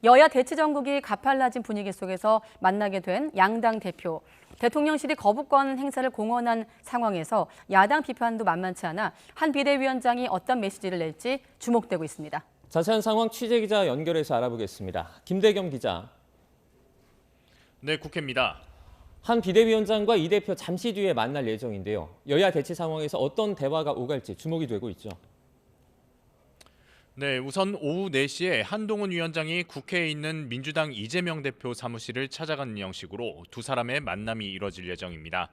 여야 대치 전국이 가팔라진 분위기 속에서 만나게 된 양당 대표. 대통령실이 거부권 행사를 공언한 상황에서 야당 비판도 만만치 않아 한 비대위원장이 어떤 메시지를 낼지 주목되고 있습니다. 자세한 상황 취재기자 연결해서 알아보겠습니다. 김대겸 기자. 네, 국회입니다. 한 비대위원장과 이 대표 잠시 뒤에 만날 예정인데요. 여야 대치 상황에서 어떤 대화가 오갈지 주목이 되고 있죠. 네, 우선 오후 4시에 한동훈 위원장이 국회에 있는 민주당 이재명 대표 사무실을 찾아가는 형식으로 두 사람의 만남이 이뤄질 예정입니다.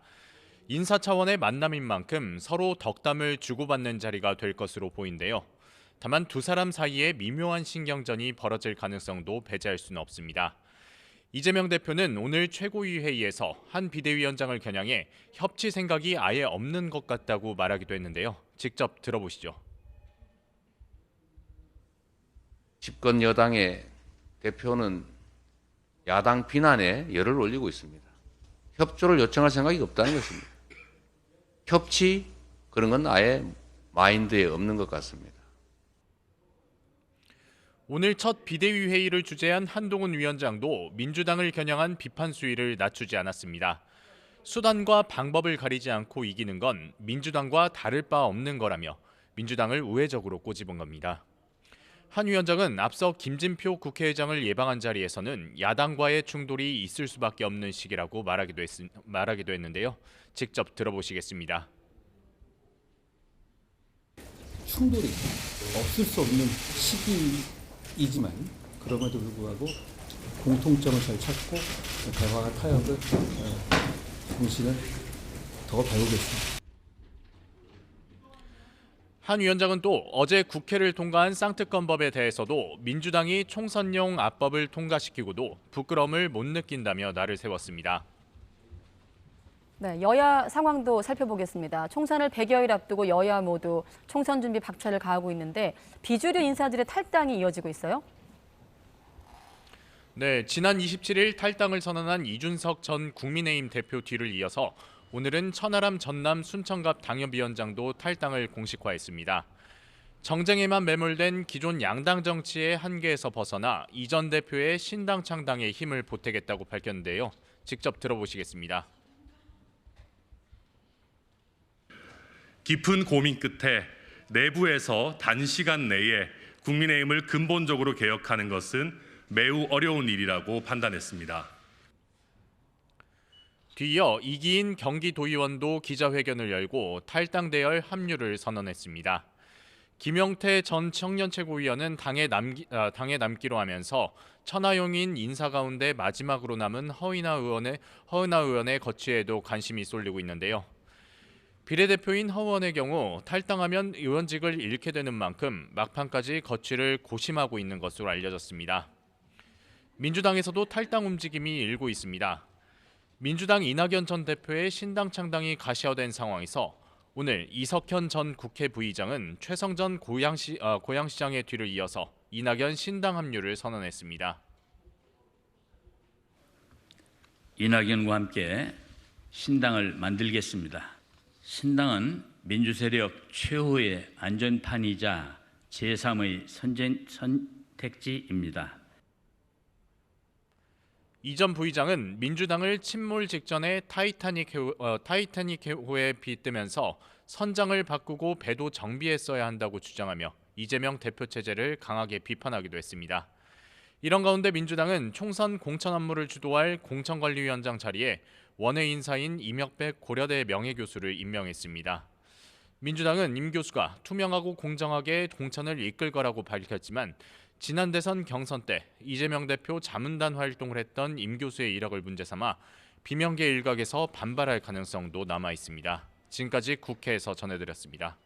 인사 차원의 만남인 만큼 서로 덕담을 주고받는 자리가 될 것으로 보인데요. 다만 두 사람 사이에 미묘한 신경전이 벌어질 가능성도 배제할 수는 없습니다. 이재명 대표는 오늘 최고위 회의에서 한 비대위원장을 겨냥해 협치 생각이 아예 없는 것 같다고 말하기도 했는데요. 직접 들어보시죠. 집권 여당의 대표는 야당 비난에 열을 올리고 있습니다. 협조를 요청할 생각이 없다는 것입니다. 협치 그런 건 아예 마인드에 없는 것 같습니다. 오늘 첫 비대위 회의를 주재한 한동훈 위원장도 민주당을 겨냥한 비판 수위를 낮추지 않았습니다. 수단과 방법을 가리지 않고 이기는 건 민주당과 다를 바 없는 거라며 민주당을 우회적으로 꼬집은 겁니다. 한 위원장은 앞서 김진표 국회의장을 예방한 자리에서는 야당과의 충돌이 있을 수밖에 없는 시기라고 말하기도 했는데요. 직접 들어보시겠습니다. 충돌이 없을 수 없는 시기이지만 그럼에도 불구하고 공통점을 잘 찾고 대화와 타협을 당신은 더 배우겠습니다. 한 위원장은 또 어제 국회를 통과한 쌍특검법에 대해서도 민주당이 총선용 압법을 통과시키고도 부끄러움을 못 느낀다며 날을 세웠습니다. 네, 여야 상황도 살펴보겠습니다. 총선을 100여일 앞두고 여야 모두 총선 준비 박차를 가하고 있는데 비주류 인사들의 탈당이 이어지고 있어요? 네, 지난 27일 탈당을 선언한 이준석 전 국민의힘 대표 뒤를 이어서 오늘은 천하람 전남 순천갑 당협위원장도 탈당을 공식화했습니다. 정쟁에만 매몰된 기존 양당 정치의 한계에서 벗어나 이 전 대표의 신당 창당에 힘을 보태겠다고 밝혔는데요. 직접 들어보시겠습니다. 깊은 고민 끝에 내부에서 단시간 내에 국민의힘을 근본적으로 개혁하는 것은 매우 어려운 일이라고 판단했습니다. 뒤이어 이기인 경기도의원도 기자회견을 열고 탈당 대열 합류를 선언했습니다. 김영태 전 청년최고위원은 당에 남기로 하면서 천하용인 인사 가운데 마지막으로 남은 허은하 의원의 거취에도 관심이 쏠리고 있는데요. 비례대표인 허 의원의 경우 탈당하면 의원직을 잃게 되는 만큼 막판까지 거취를 고심하고 있는 것으로 알려졌습니다. 민주당에서도 탈당 움직임이 일고 있습니다. 민주당 이낙연 전 대표의 신당 창당이 가시화된 상황에서 오늘 이석현 전 국회 부의장은 최성전 고양시장의 뒤를 이어서 이낙연 신당 합류를 선언했습니다. 이낙연과 함께 신당을 만들겠습니다. 신당은 민주세력 최후의 안전판이자 제3의 선택지입니다. 이 전 부의장은 민주당을 침몰 직전에 타이타닉호에 빗대면서 선장을 바꾸고 배도 정비했어야 한다고 주장하며 이재명 대표 체제를 강하게 비판하기도 했습니다. 이런 가운데 민주당은 총선 공천 업무를 주도할 공천관리위원장 자리에 원외 인사인 임혁백 고려대 명예교수를 임명했습니다. 민주당은 임 교수가 투명하고 공정하게 공천을 이끌 거라고 밝혔지만 지난 대선 경선 때 이재명 대표 자문단 활동을 했던 임 교수의 이력을 문제 삼아 비명계 일각에서 반발할 가능성도 남아 있습니다. 지금까지 국회에서 전해드렸습니다.